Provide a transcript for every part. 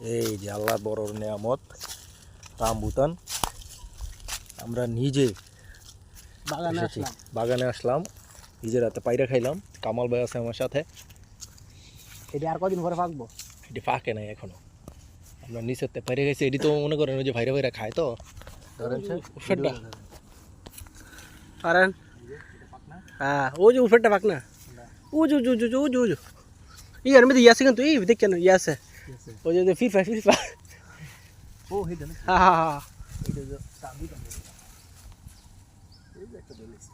এই যে আল্লাহর বড় নেয়ামত রামবুতান। আমরা নিজে বাগানে আসলাম, নিজের হাতে পায়রা খাইলাম। কামাল ভাই আছে আমার সাথে। এটা আর কদিন পরে পাকবো? এটি পাকে নাই এখনো, আমরা নিচের পায়রা খাইছি। এটি তো মনে করেন যে ভাইরা ভাইরা খায় তো ধরেন পারেন। হ্যাঁ ও যে উপরটা পাক না, ও জু জু জু জু জু জু ইয়ার মধ্যে ইয়াছে কিন্তু এই দেখ কেন ইয়াছে ও যে ফিফা ফিফা ও হে জানে। হ্যাঁ হ্যাঁ হ্যাঁ এটা যে চাবি তো এই যে একটা বলেছি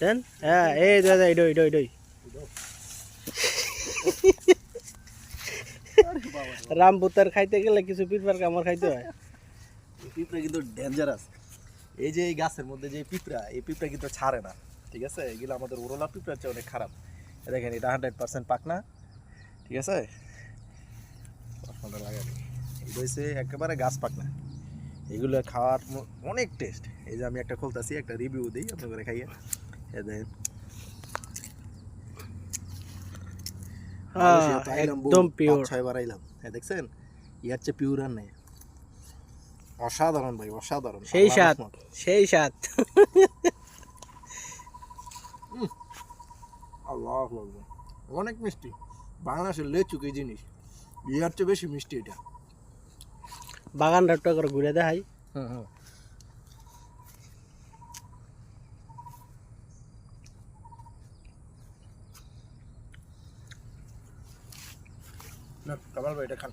দেন। হ্যাঁ এই দাদা এডো এডো এডো রামবুতার খাইতে গেলে কিছু পিঁপড়ার কামড় খাইতে হয়। এই পিঁপড়া কিন্তু ডেঞ্জারাস। এই যে এই গাছের মধ্যে যে পিঁপড়া, এই পিঁপড়া কিন্তু ছাড়ে না, ঠিক আছে? এগুলো আমাদের ওরলা পিঁপড়ার চেয়ে অনেক খারাপ। দেখেন এটা 100% পাকনা, ঠিক আছে? লাগানি এটা হচ্ছে একেবারে গাছ পাকনা। এগুলো খাওয়ার অনেক টেস্ট। এই যে আমি একটা খুলতেছি, একটা রিভিউ দিই আপনার করে খাইয়ে। দেখেন একদম পিওর। 6 বার আইলাম, দেখছেন? ইয়ার চেয়ে পিওর আর নেই। অসাধারণ ভাই, অসাধারণ। সেই স্বাদ, সেই স্বাদ। আল্লাহ অনেক মিষ্টি। বাংলাদেশের লেচুক এই জিনিস, ইয়ার চেয়ে বেশি মিষ্টি এটা। বাগান রাট্টা করে ঘুরে দেখাই। হুম হুম। না কামাল ভাই এটা খান।